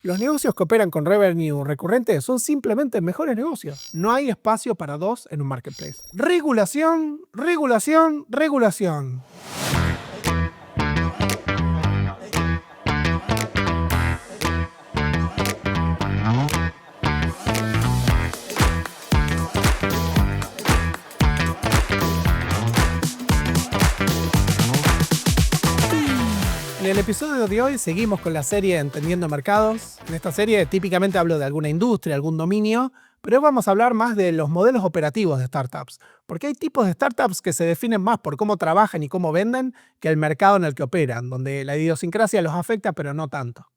Los negocios que operan con revenue recurrente son simplemente mejores negocios. No hay espacio para dos en un marketplace. Regulación, regulación, regulación. En el episodio de hoy seguimos con la serie Entendiendo Mercados. En esta serie típicamente hablo de alguna industria, algún dominio, pero hoy vamos a hablar más de los modelos operativos de startups. Porque hay tipos de startups que se definen más por cómo trabajan y cómo venden que el mercado en el que operan, donde la idiosincrasia los afecta pero no tanto.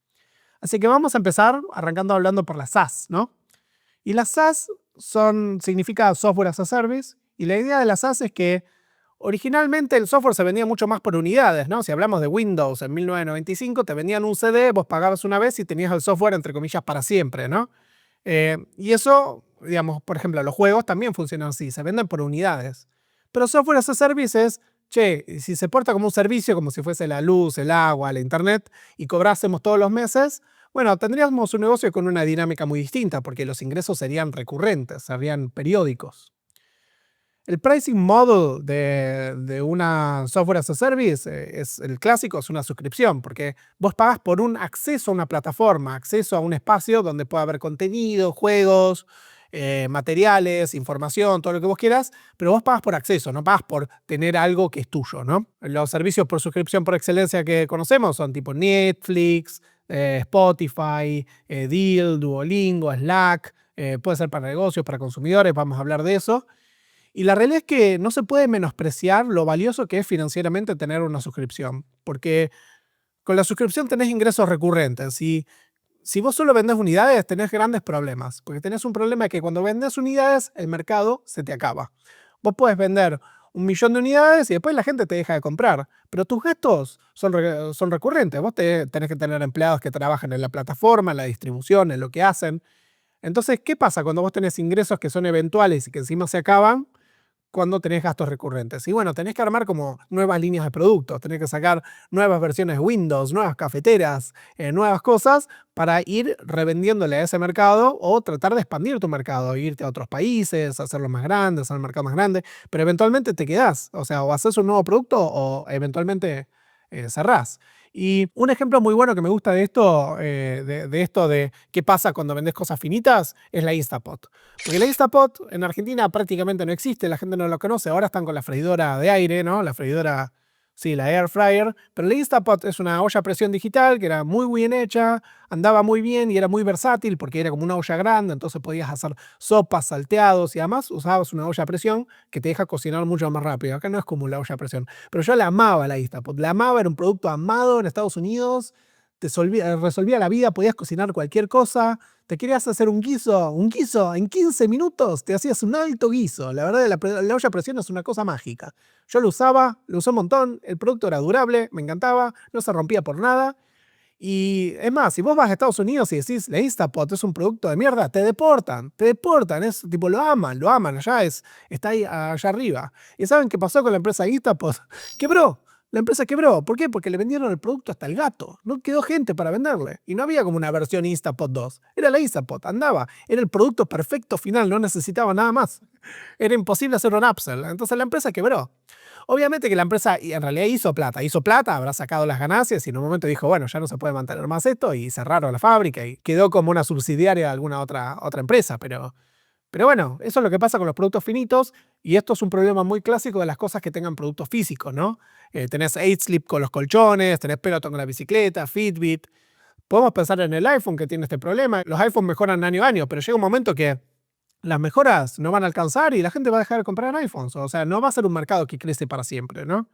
Así que vamos a empezar arrancando hablando por las SaaS, ¿no? Y las SaaS significa Software as a Service, y la idea de las SaaS es que originalmente el software se vendía mucho más por unidades, ¿no? Si hablamos de Windows en 1995, te vendían un CD, vos pagabas una vez y tenías el software, entre comillas, para siempre, ¿no? Y eso, digamos, por ejemplo, los juegos también funcionan así, se venden por unidades. Pero Software as a Service es, si se porta como un servicio, como si fuese la luz, el agua, la internet, y cobrásemos todos los meses, bueno, tendríamos un negocio con una dinámica muy distinta, porque los ingresos serían recurrentes, serían periódicos. El pricing model de una software as a service es el clásico, es una suscripción, porque vos pagas por un acceso a una plataforma, acceso a un espacio donde pueda haber contenido, juegos, materiales, información, todo lo que vos quieras, pero vos pagas por acceso, no pagas por tener algo que es tuyo, ¿no? Los servicios por suscripción por excelencia que conocemos son tipo Netflix, Spotify, Deal, Duolingo, Slack, puede ser para negocios, para consumidores, vamos a hablar de eso. Y la realidad es que no se puede menospreciar lo valioso que es financieramente tener una suscripción, porque con la suscripción tenés ingresos recurrentes y si vos solo vendés unidades tenés grandes problemas, porque tenés un problema que cuando vendés unidades el mercado se te acaba. Vos podés vender 1.000.000 de unidades y después la gente te deja de comprar, pero tus gastos son recurrentes. Vos tenés que tener empleados que trabajan en la plataforma, en la distribución, en lo que hacen. Entonces, ¿qué pasa cuando vos tenés ingresos que son eventuales y que encima se acaban? Cuando tenés gastos recurrentes. Y bueno, tenés que armar como nuevas líneas de productos, tenés que sacar nuevas versiones de Windows, nuevas cafeteras, nuevas cosas para ir revendiéndole a ese mercado o tratar de expandir tu mercado, irte a otros países, hacerlo más grande, hacer el mercado más grande, pero eventualmente te quedás, o sea, o haces un nuevo producto o eventualmente cerrás. Y un ejemplo muy bueno que me gusta de esto, de qué pasa cuando vendés cosas finitas, es la Instapot. Porque la Instapot en Argentina prácticamente no existe, la gente no lo conoce. Ahora están con la freidora de aire, ¿no? La freidora, sí, la Air Fryer. Pero la Instapot es una olla a presión digital que era muy bien hecha, andaba muy bien y era muy versátil porque era como una olla grande, entonces podías hacer sopas, salteados y además usabas una olla a presión que te deja cocinar mucho más rápido. Acá no es como la olla a presión. Pero yo la amaba la Instapot, la amaba, era un producto amado en Estados Unidos, te resolvía la vida, podías cocinar cualquier cosa, te querías hacer un guiso, en 15 minutos te hacías un alto guiso. La verdad, la olla a presión es una cosa mágica. Yo lo usaba, lo usé un montón, el producto era durable, me encantaba, no se rompía por nada. Y es más, si vos vas a Estados Unidos y decís la Instapot es un producto de mierda, te deportan, es tipo, lo aman, está ahí allá arriba. ¿Y saben qué pasó con la empresa Instapot? Quebró. La empresa quebró. ¿Por qué? Porque le vendieron el producto hasta el gato. No quedó gente para venderle. Y no había como una versión Instapot 2. Era la Instapot, andaba. Era el producto perfecto final, no necesitaba nada más. Era imposible hacer un upsell. Entonces la empresa quebró. Obviamente que la empresa en realidad hizo plata, habrá sacado las ganancias y en un momento dijo, bueno, ya no se puede mantener más esto y cerraron la fábrica y quedó como una subsidiaria de alguna otra empresa, pero bueno, eso es lo que pasa con los productos finitos y esto es un problema muy clásico de las cosas que tengan productos físicos, ¿no? Tenés 8Sleep con los colchones, tenés Peloton con la bicicleta, Fitbit. Podemos pensar en el iPhone que tiene este problema. Los iPhones mejoran año a año, pero llega un momento que las mejoras no van a alcanzar y la gente va a dejar de comprar iPhones. O sea, no va a ser un mercado que crece para siempre, ¿no?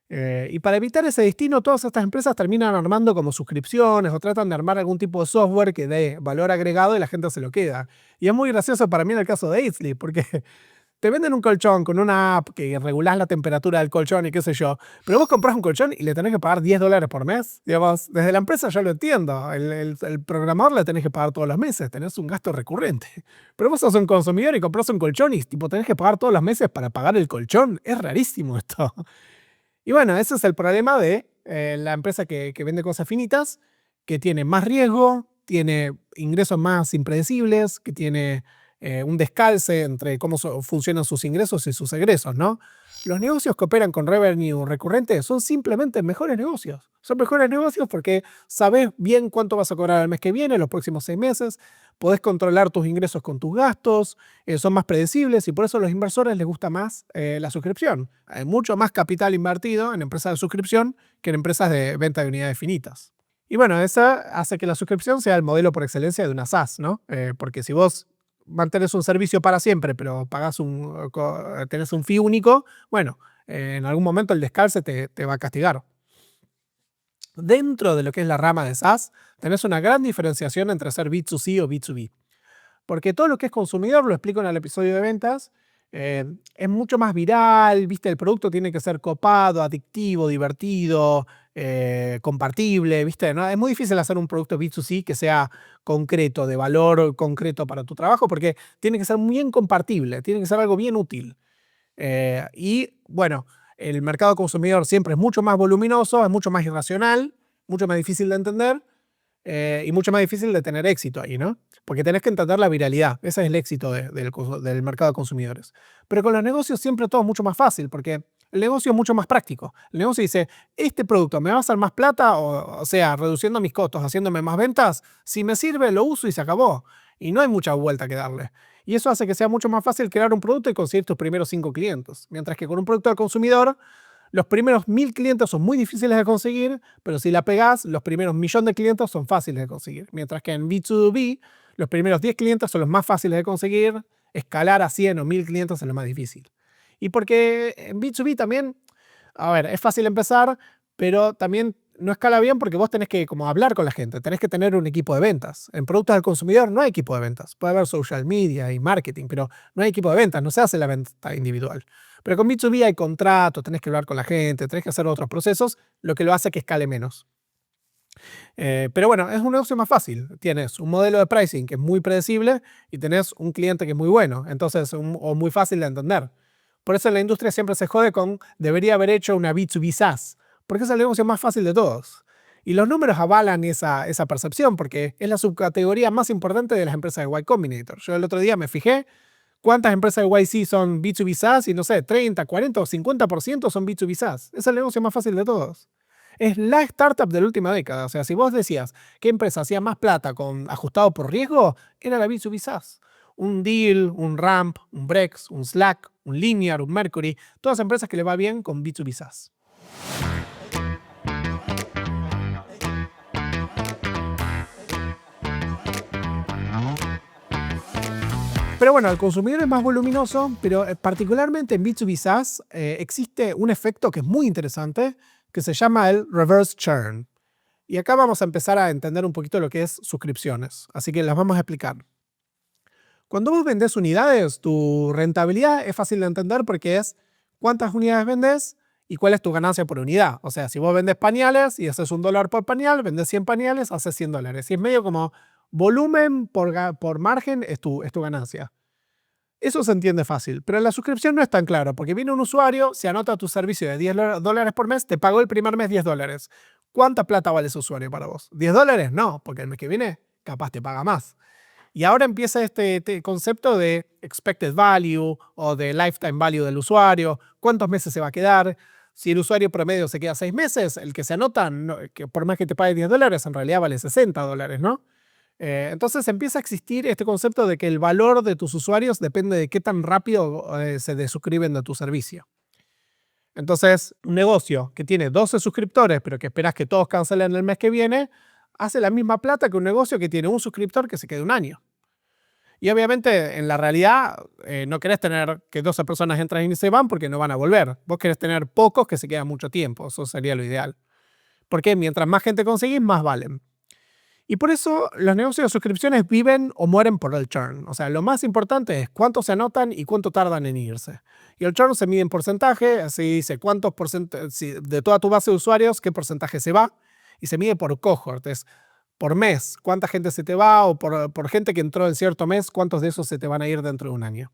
Y para evitar ese destino, todas estas empresas terminan armando como suscripciones o tratan de armar algún tipo de software que dé valor agregado y la gente se lo queda. Y es muy gracioso para mí en el caso de Aidsleep, porque te venden un colchón con una app que regulás la temperatura del colchón y qué sé yo, pero vos comprás un colchón y le tenés que pagar $10 por mes. Digamos, desde la empresa yo lo entiendo. El programador le tenés que pagar todos los meses, tenés un gasto recurrente. Pero vos sos un consumidor y comprás un colchón y tipo, tenés que pagar todos los meses para pagar el colchón. Es rarísimo esto. Y bueno, ese es el problema de la empresa que vende cosas finitas, que tiene más riesgo, tiene ingresos más impredecibles, que tiene un descalce entre cómo funcionan sus ingresos y sus egresos, ¿no? Los negocios que operan con revenue recurrente son simplemente mejores negocios. Son mejores negocios porque sabes bien cuánto vas a cobrar el mes que viene, los próximos 6 meses, podés controlar tus ingresos con tus gastos, son más predecibles y por eso a los inversores les gusta más la suscripción. Hay mucho más capital invertido en empresas de suscripción que en empresas de venta de unidades finitas. Y bueno, eso hace que la suscripción sea el modelo por excelencia de una SaaS, ¿no? Porque si vos mantenés un servicio para siempre, pero tenés un fee único, bueno, en algún momento el descalce te va a castigar. Dentro de lo que es la rama de SaaS, tenés una gran diferenciación entre ser B2C o B2B. Porque todo lo que es consumidor, lo explico en el episodio de ventas, es mucho más viral, ¿viste? El producto tiene que ser copado, adictivo, divertido, compartible, ¿viste? ¿No? Es muy difícil hacer un producto B2C que sea concreto, de valor concreto para tu trabajo, porque tiene que ser bien compartible, tiene que ser algo bien útil. Y bueno, el mercado consumidor siempre es mucho más voluminoso, es mucho más irracional, mucho más difícil de entender y mucho más difícil de tener éxito ahí, ¿no? Porque tenés que entender la viralidad. Ese es el éxito del mercado de consumidores. Pero con los negocios siempre todo es mucho más fácil, porque el negocio es mucho más práctico. El negocio dice, este producto me va a hacer más plata, o sea, reduciendo mis costos, haciéndome más ventas. Si me sirve, lo uso y se acabó. Y no hay mucha vuelta que darle. Y eso hace que sea mucho más fácil crear un producto y conseguir tus primeros 5 clientes. Mientras que con un producto al consumidor, los primeros 1000 clientes son muy difíciles de conseguir, pero si la pegás, los primeros 1.000.000 de clientes son fáciles de conseguir. Mientras que en B2B, los primeros 10 clientes son los más fáciles de conseguir, escalar a 100 o 1.000 clientes es lo más difícil. Y porque en B2B también, a ver, es fácil empezar, pero también no escala bien porque vos tenés que como hablar con la gente, tenés que tener un equipo de ventas. En productos al consumidor no hay equipo de ventas. Puede haber social media y marketing, pero no hay equipo de ventas, no se hace la venta individual. Pero con B2B hay contratos, tenés que hablar con la gente, tenés que hacer otros procesos, lo que lo hace que escale menos. Pero bueno, es un negocio más fácil. Tienes un modelo de pricing que es muy predecible y tenés un cliente que es muy bueno, entonces, o muy fácil de entender. Por eso la industria siempre se jode con debería haber hecho una B2B SaaS, porque es el negocio más fácil de todos. Y los números avalan esa percepción, porque es la subcategoría más importante de las empresas de Y Combinator. Yo el otro día me fijé cuántas empresas de YC son B2B SaaS y no sé, 30, 40 o 50% son B2B SaaS. Es el negocio más fácil de todos. Es la startup de la última década. O sea, si vos decías qué empresa hacía más plata ajustado por riesgo, era la B2B SaaS. Un Deal, un Ramp, un Brex, un Slack, un Linear, un Mercury, todas empresas que le va bien con B2B SaaS. Pero bueno, el consumidor es más voluminoso, pero particularmente en B2B SaaS existe un efecto que es muy interesante que se llama el reverse churn. Y acá vamos a empezar a entender un poquito lo que es suscripciones, así que las vamos a explicar. Cuando vos vendés unidades, tu rentabilidad es fácil de entender porque es cuántas unidades vendés y cuál es tu ganancia por unidad. O sea, si vos vendés pañales y haces $1 por pañal, vendés 100 pañales, haces $100. Y es medio como volumen por margen es tu ganancia. Eso se entiende fácil, pero en la suscripción no es tan claro, porque viene un usuario, se anota a tu servicio de $10 por mes, te pagó el primer mes $10. ¿Cuánta plata vale ese usuario para vos? ¿$10? No, porque el mes que viene capaz te paga más. Y ahora empieza este concepto de expected value o de lifetime value del usuario, cuántos meses se va a quedar. Si el usuario promedio se queda 6 meses, el que se anota, que por más que te pague $10, en realidad vale $60, ¿no? Entonces empieza a existir este concepto de que el valor de tus usuarios depende de qué tan rápido se desuscriben de tu servicio. Entonces, un negocio que tiene 12 suscriptores, pero que esperas que todos cancelen el mes que viene, hace la misma plata que un negocio que tiene un suscriptor que se quede un año. Y obviamente, en la realidad, no querés tener que 12 personas entran y se van porque no van a volver. Vos querés tener pocos que se quedan mucho tiempo. Eso sería lo ideal. Porque mientras más gente conseguís, más valen. Y por eso los negocios de suscripciones viven o mueren por el churn. O sea, lo más importante es cuánto se anotan y cuánto tardan en irse. Y el churn se mide en porcentaje, así dice cuántos de toda tu base de usuarios, qué porcentaje se va. Y se mide por cohort, es por mes, cuánta gente se te va, o por gente que entró en cierto mes, cuántos de esos se te van a ir dentro de un año.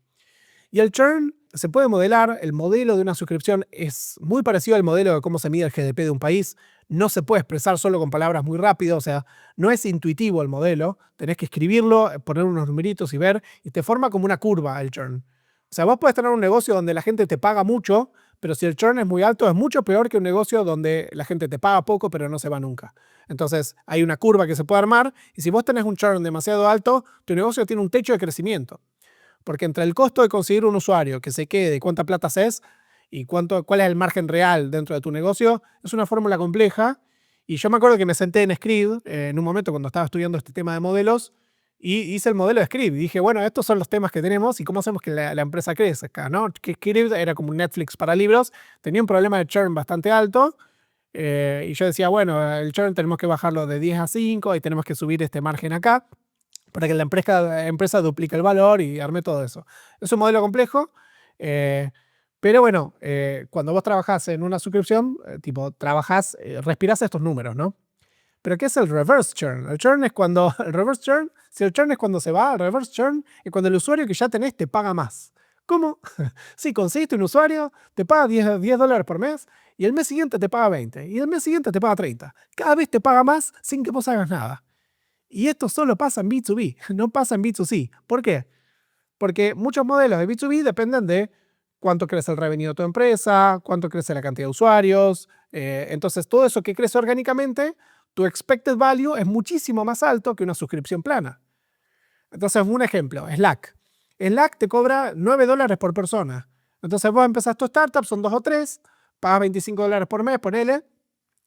Y el churn se puede modelar, el modelo de una suscripción es muy parecido al modelo de cómo se mide el GDP de un país. No se puede expresar solo con palabras muy rápido, o sea, no es intuitivo el modelo. Tenés que escribirlo, poner unos numeritos y ver, y te forma como una curva el churn. O sea, vos podés tener un negocio donde la gente te paga mucho, pero si el churn es muy alto, es mucho peor que un negocio donde la gente te paga poco, pero no se va nunca. Entonces, hay una curva que se puede armar, y si vos tenés un churn demasiado alto, tu negocio tiene un techo de crecimiento. Porque entre el costo de conseguir un usuario que se quede, cuánta plata haces y cuál es el margen real dentro de tu negocio, es una fórmula compleja. Y yo me acuerdo que me senté en Scribd en un momento cuando estaba estudiando este tema de modelos y hice el modelo de Scribd. Y dije, bueno, estos son los temas que tenemos y cómo hacemos que la empresa crezca, ¿no? Que Scribd era como un Netflix para libros, tenía un problema de churn bastante alto. Y yo decía, bueno, el churn tenemos que bajarlo de 10 a 5 y tenemos que subir este margen acá para que la empresa duplique el valor y arme todo eso. Es un modelo complejo, pero bueno, cuando vos trabajás en una suscripción, respirás estos números, ¿no? Pero ¿qué es el reverse churn? El churn es cuando, el reverse churn, si el churn es cuando se va, el reverse churn es cuando el usuario que ya tenés te paga más. ¿Cómo? Si conseguiste un usuario, te paga $10 por mes y el mes siguiente te paga 20 y el mes siguiente te paga 30. Cada vez te paga más sin que vos hagas nada. Y esto solo pasa en B2B, no pasa en B2C. ¿Por qué? Porque muchos modelos de B2B dependen de cuánto crece el revenue de tu empresa, cuánto crece la cantidad de usuarios. Entonces, todo eso que crece orgánicamente, tu expected value es muchísimo más alto que una suscripción plana. Entonces, un ejemplo, Slack. Slack te cobra $9 por persona. Entonces, vos empezás tu startup, son 2 o 3, pagas $25 por mes, ponele,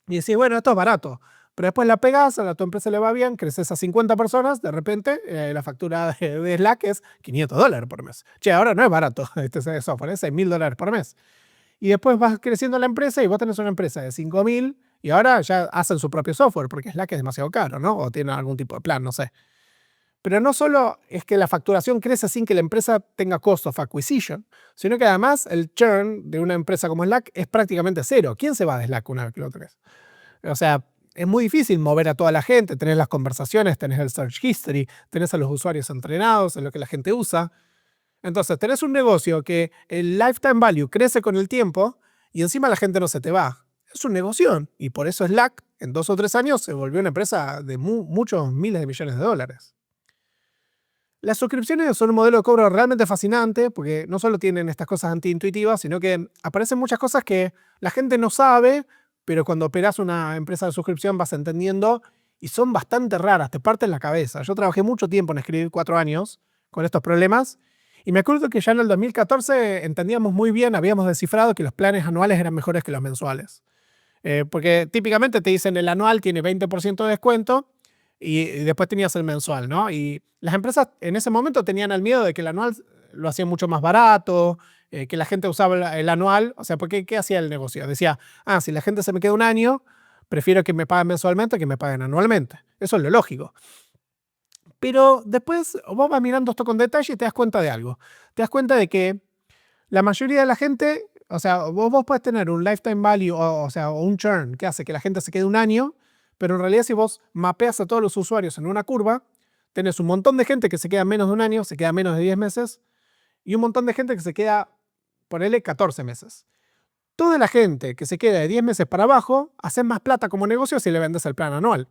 y decís, bueno, esto es barato. Pero después la pegás, a tu empresa le va bien, creces a 50 personas, de repente la factura de Slack es $500 por mes. Che, ahora no es barato este software, es $6.000 por mes. Y después vas creciendo la empresa y vos tenés una empresa de 5.000 y ahora ya hacen su propio software porque Slack es demasiado caro, ¿no? O tienen algún tipo de plan, no sé. Pero no solo es que la facturación crece sin que la empresa tenga cost of acquisition, sino que además el churn de una empresa como Slack es prácticamente cero. ¿Quién se va de Slack una vez que lo tenés? O sea, es muy difícil mover a toda la gente, tenés las conversaciones, tenés el search history, tenés a los usuarios entrenados en lo que la gente usa. Entonces, tenés un negocio que el lifetime value crece con el tiempo y encima la gente no se te va. Es un negocio y por eso Slack en 2 o 3 años se volvió una empresa de muchos miles de millones de dólares. Las suscripciones son un modelo de cobro realmente fascinante porque no solo tienen estas cosas antiintuitivas, sino que aparecen muchas cosas que la gente no sabe, pero cuando operas una empresa de suscripción vas entendiendo y son bastante raras, te parten la cabeza. Yo trabajé mucho tiempo en escribir 4 años con estos problemas y me acuerdo que ya en el 2014 entendíamos muy bien, habíamos descifrado que los planes anuales eran mejores que los mensuales. Porque típicamente te dicen el anual tiene 20% de descuento y después tenías el mensual, ¿no? Y las empresas en ese momento tenían el miedo de que el anual lo hacían mucho más barato, que la gente usaba el anual. O sea, porque ¿qué hacía el negocio? Decía, si la gente se me queda un año, prefiero que me paguen mensualmente que me paguen anualmente. Eso es lo lógico. Pero después vos vas mirando esto con detalle y te das cuenta de algo. Te das cuenta de que la mayoría de la gente, o sea, vos podés tener un lifetime value, o un churn que hace que la gente se quede un año, pero en realidad si vos mapeas a todos los usuarios en una curva, tenés un montón de gente que se queda menos de un año, se queda menos de 10 meses, y un montón de gente que se queda, ponele, 14 meses. Toda la gente que se queda de 10 meses para abajo, hace más plata como negocio si le vendes el plan anual.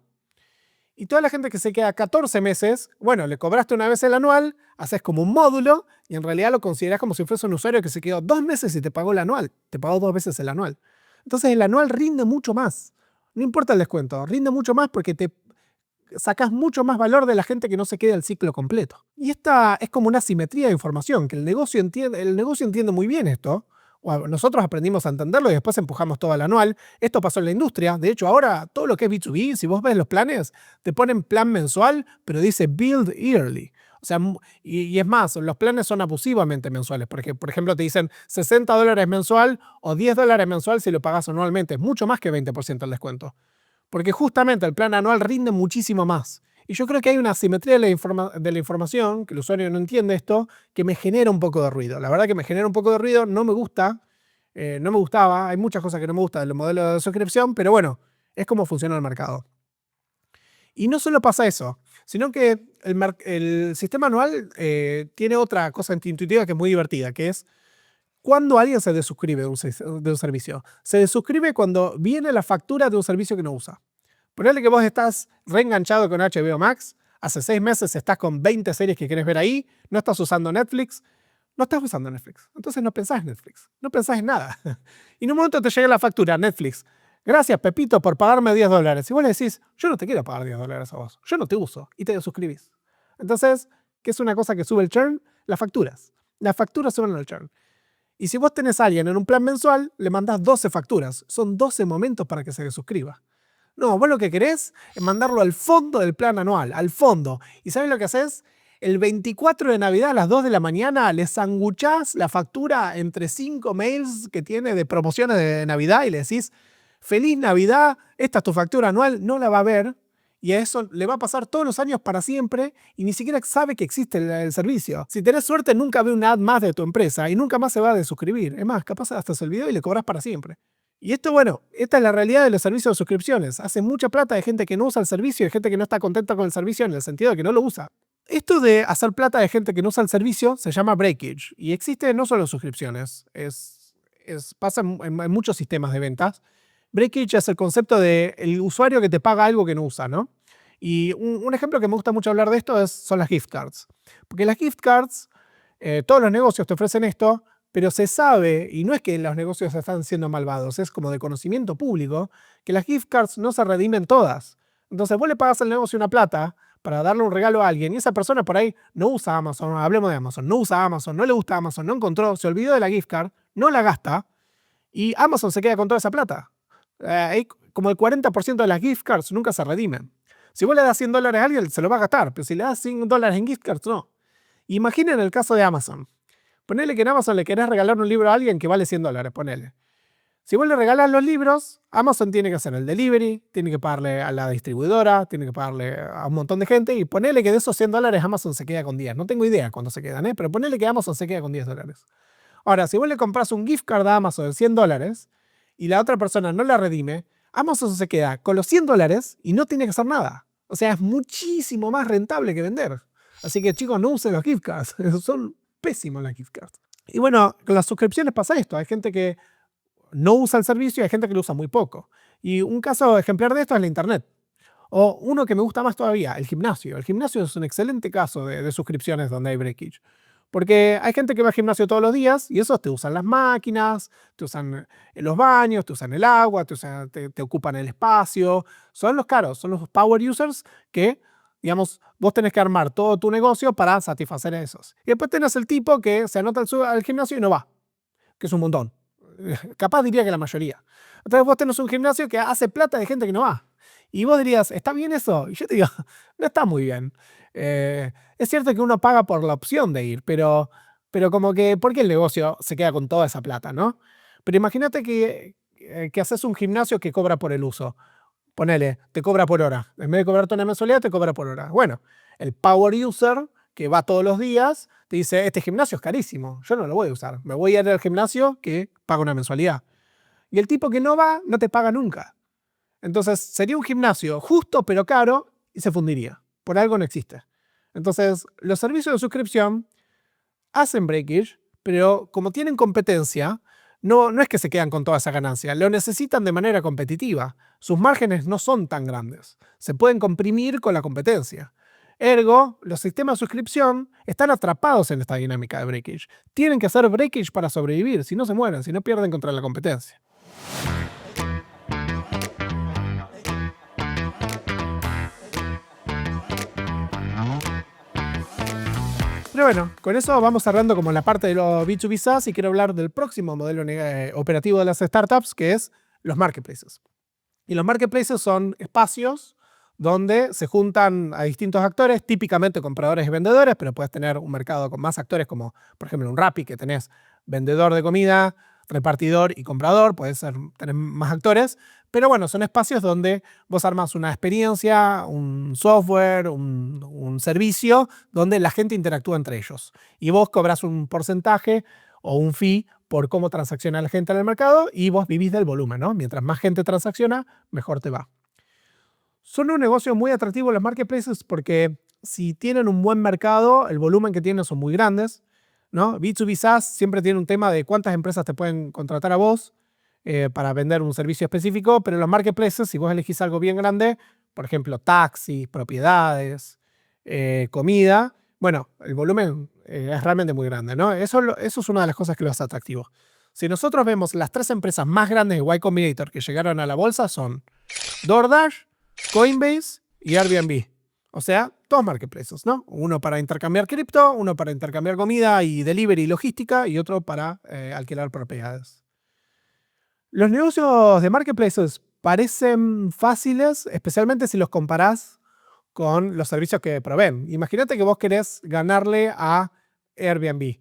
Y toda la gente que se queda 14 meses, bueno, le cobraste una vez el anual, haces como un módulo y en realidad lo consideras como si fuese un usuario que se quedó 2 meses y te pagó el anual. Te pagó 2 veces el anual. Entonces el anual rinde mucho más. No importa el descuento, rinde mucho más porque te sacas mucho más valor de la gente que no se queda el ciclo completo. Y esta es como una simetría de información, que el negocio entiende muy bien esto. Nosotros aprendimos a entenderlo y después empujamos todo al anual. Esto pasó en la industria. De hecho, ahora todo lo que es B2B, si vos ves los planes, te ponen plan mensual, pero dice Build Yearly. O sea, y es más, los planes son abusivamente mensuales, porque, por ejemplo, te dicen $60 mensual o $10 mensual si lo pagas anualmente. Es mucho más que 20% el descuento. Porque justamente el plan anual rinde muchísimo más. Y yo creo que hay una asimetría de la información, que el usuario no entiende esto, que me genera un poco de ruido. La verdad que me genera un poco de ruido, no me gusta, no me gustaba, hay muchas cosas que no me gustan del modelo de suscripción, pero bueno, es como funciona el mercado. Y no solo pasa eso, sino que el sistema anual tiene otra cosa intuitiva que es muy divertida, que es cuando alguien se desuscribe de un servicio. Se desuscribe cuando viene la factura de un servicio que no usa. Ponele que vos estás reenganchado con HBO Max, hace 6 meses estás con 20 series que querés ver ahí, no estás usando Netflix, no estás usando Netflix. Entonces no pensás en Netflix, no pensás en nada. Y en un momento te llega la factura, Netflix. Gracias, Pepito, por pagarme $10. Y vos le decís, yo no te quiero pagar $10 a vos, yo no te uso. Y te desuscribís. Entonces, ¿qué es una cosa que sube el churn? Las facturas. Las facturas suben el churn. Y si vos tenés a alguien en un plan mensual, le mandás 12 facturas. Son 12 momentos para que se desuscriba. No, vos lo que querés es mandarlo al fondo del plan anual, al fondo. ¿Y sabés lo que haces? El 24 de Navidad a las 2 de la mañana le sanguchás la factura entre 5 mails que tiene de promociones de Navidad y le decís, feliz Navidad, esta es tu factura anual, no la va a ver y a eso le va a pasar todos los años para siempre y ni siquiera sabe que existe el servicio. Si tenés suerte nunca ve una ad más de tu empresa y nunca más se va a desuscribir. Es más, capaz hasta se olvidó y le cobras para siempre. Y esto, bueno, esta es la realidad de los servicios de suscripciones. Hace mucha plata de gente que no usa el servicio y de gente que no está contenta con el servicio en el sentido de que no lo usa. Esto de hacer plata de gente que no usa el servicio se llama breakage y existe no solo en suscripciones, pasa en muchos sistemas de ventas. Breakage es el concepto del usuario que te paga algo que no usa, ¿no? Y un ejemplo que me gusta mucho hablar de esto son las gift cards. Porque las gift cards, todos los negocios te ofrecen esto, pero se sabe, y no es que los negocios están siendo malvados, es como de conocimiento público, que las gift cards no se redimen todas. Entonces vos le pagas al negocio una plata para darle un regalo a alguien y esa persona por ahí no usa Amazon, hablemos de Amazon, no usa Amazon, no le gusta Amazon, no encontró, se olvidó de la gift card, no la gasta y Amazon se queda con toda esa plata. Como el 40% de las gift cards nunca se redimen. Si vos le das $100 a alguien, se lo va a gastar, pero si le das $100 en gift cards, no. Imaginen el caso de Amazon. Ponele que en Amazon le querés regalar un libro a alguien que vale $100, ponele. Si vos le regalás los libros, Amazon tiene que hacer el delivery, tiene que pagarle a la distribuidora, tiene que pagarle a un montón de gente y ponele que de esos $100 Amazon se queda con 10. No tengo idea cuándo se quedan, pero ponele que Amazon se queda con $10. Ahora, si vos le compras un gift card a Amazon de $100 y la otra persona no la redime, Amazon se queda con los $100 y no tiene que hacer nada. O sea, es muchísimo más rentable que vender. Así que chicos, no usen los gift cards. Son pésimos las gift cards. Y bueno, con las suscripciones pasa esto. Hay gente que no usa el servicio y hay gente que lo usa muy poco. Y un caso ejemplar de esto es la internet. O uno que me gusta más todavía, el gimnasio. El gimnasio es un excelente caso de suscripciones donde hay breakage. Porque hay gente que va al gimnasio todos los días y esos te usan las máquinas, te usan los baños, te usan el agua, te ocupan el espacio. Son los caros, son los power users que, digamos, vos tenés que armar todo tu negocio para satisfacer a esos. Y después tenés el tipo que se anota al gimnasio y no va, que es un montón. Capaz diría que la mayoría. Entonces vos tenés un gimnasio que hace plata de gente que no va. Y vos dirías, ¿está bien eso? Y yo te digo, no está muy bien. Es cierto que uno paga por la opción de ir, pero como que, ¿por qué el negocio se queda con toda esa plata, no? Pero imagínate que haces un gimnasio que cobra por el uso. Ponele, te cobra por hora. En vez de cobrarte una mensualidad, te cobra por hora. Bueno, el power user que va todos los días te dice, este gimnasio es carísimo, yo no lo voy a usar. Me voy a ir al gimnasio que paga una mensualidad. Y el tipo que no va, no te paga nunca. Entonces, sería un gimnasio justo pero caro y se fundiría. Por algo no existe. Entonces, los servicios de suscripción hacen breakage, pero como tienen competencia, no es que se quedan con toda esa ganancia. Lo necesitan de manera competitiva. Sus márgenes no son tan grandes. Se pueden comprimir con la competencia. Ergo, los sistemas de suscripción están atrapados en esta dinámica de breakage. Tienen que hacer breakage para sobrevivir, si no se mueren, si no pierden contra la competencia. Pero bueno, con eso vamos cerrando como la parte de los B2B SaaS y quiero hablar del próximo modelo operativo de las startups, que es los marketplaces. Y los marketplaces son espacios donde se juntan a distintos actores, típicamente compradores y vendedores, pero puedes tener un mercado con más actores como, por ejemplo, un Rappi, que tenés vendedor de comida, repartidor y comprador, puedes tener más actores, pero bueno, son espacios donde vos armas una experiencia, un software, un servicio, donde la gente interactúa entre ellos. Y vos cobras un porcentaje o un fee por cómo transacciona la gente en el mercado y vos vivís del volumen, ¿no? Mientras más gente transacciona, mejor te va. Son un negocio muy atractivo los marketplaces porque si tienen un buen mercado, el volumen que tienen son muy grandes, ¿no? B2B SaaS siempre tiene un tema de cuántas empresas te pueden contratar a vos para vender un servicio específico, pero los marketplaces, si vos elegís algo bien grande, por ejemplo, taxis, propiedades, comida, bueno, el volumen es realmente muy grande, ¿no? Eso es una de las cosas que lo hace atractivo. Si nosotros vemos las 3 empresas más grandes de Y Combinator que llegaron a la bolsa son DoorDash, Coinbase y Airbnb. O sea, 2 marketplaces, ¿no? Uno para intercambiar cripto, uno para intercambiar comida y delivery y logística y otro para alquilar propiedades. Los negocios de marketplaces parecen fáciles, especialmente si los comparás con los servicios que proveen. Imagínate que vos querés ganarle a Airbnb.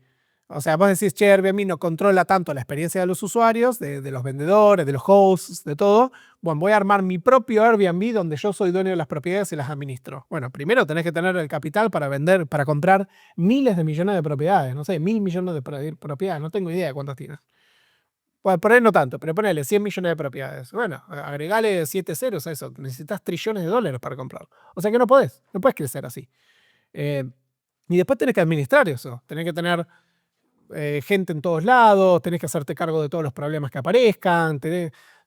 O sea, vos decís, che, Airbnb no controla tanto la experiencia de los usuarios, de los vendedores, de los hosts, de todo. Bueno, voy a armar mi propio Airbnb donde yo soy dueño de las propiedades y las administro. Bueno, primero tenés que tener el capital para vender, para comprar miles de millones de propiedades. No sé, 1.000 millones de propiedades. No tengo idea de cuántas tienes. Bueno, por ahí no tanto, pero ponele 100 millones de propiedades. Bueno, agregale 7 ceros a eso. Necesitas trillones de dólares para comprarlo. O sea que no puedes crecer así. Y después tenés que administrar eso. Tenés que tener gente en todos lados, tenés que hacerte cargo de todos los problemas que aparezcan.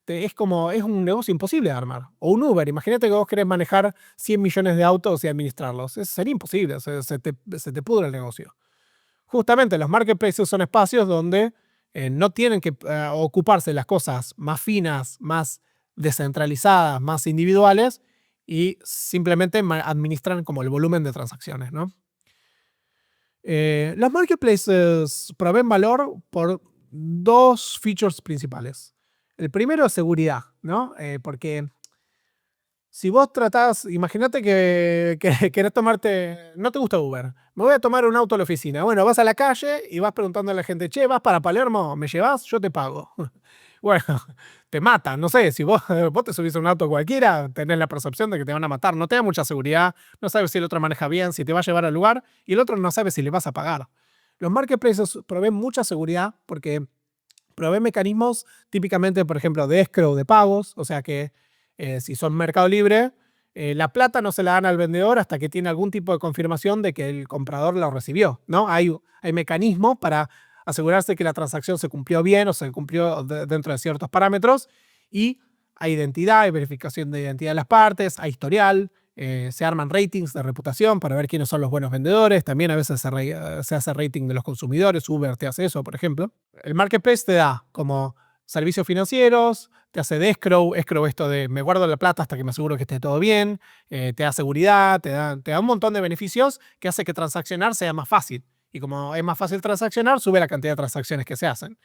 Es un negocio imposible de armar. O un Uber. Imagínate que vos querés manejar 100 millones de autos y administrarlos. Eso sería imposible. Se te pudre el negocio. Justamente los marketplaces son espacios donde no tienen que ocuparse de las cosas más finas, más descentralizadas, más individuales y simplemente administran como el volumen de transacciones, ¿no? Los marketplaces proveen valor por 2 features principales. El primero es seguridad, ¿no? Porque si vos tratás, imagínate que querés tomarte, no te gusta Uber, me voy a tomar un auto a la oficina. Bueno, vas a la calle y vas preguntando a la gente, che, ¿vas para Palermo? ¿Me llevas? Yo te pago. Bueno, te matan, no sé, si vos te subís a un auto cualquiera, tenés la percepción de que te van a matar, no te da mucha seguridad, no sabes si el otro maneja bien, si te va a llevar al lugar, y el otro no sabe si le vas a pagar. Los marketplaces proveen mucha seguridad porque proveen mecanismos típicamente, por ejemplo, de escrow de pagos, o sea que si son Mercado Libre, la plata no se la dan al vendedor hasta que tiene algún tipo de confirmación de que el comprador lo recibió, ¿no? Hay mecanismos para asegurarse que la transacción se cumplió bien o se cumplió dentro de ciertos parámetros y hay identidad, hay verificación de identidad de las partes, hay historial, se arman ratings de reputación para ver quiénes son los buenos vendedores, también a veces se hace rating de los consumidores, Uber te hace eso, por ejemplo. El marketplace te da como servicios financieros, te hace de escrow esto de me guardo la plata hasta que me aseguro que esté todo bien, te da seguridad, te da un montón de beneficios que hace que transaccionar sea más fácil. Y como es más fácil transaccionar, sube la cantidad de transacciones que se hacen.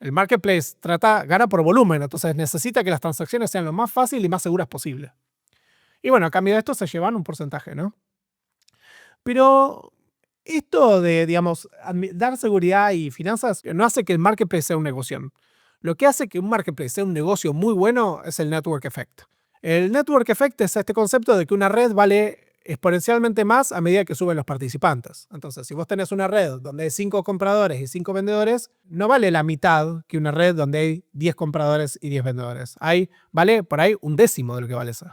El marketplace gana por volumen, entonces necesita que las transacciones sean lo más fácil y más seguras posible. Y bueno, a cambio de esto se llevan un porcentaje, ¿no? Pero esto de, digamos, dar seguridad y finanzas no hace que el marketplace sea un negocio. Lo que hace que un marketplace sea un negocio muy bueno es el network effect. El network effect es este concepto de que una red vale exponencialmente más a medida que suben los participantes. Entonces, si vos tenés una red donde hay 5 compradores y 5 vendedores, no vale la mitad que una red donde hay 10 compradores y 10 vendedores. Vale por ahí un décimo de lo que vale eso.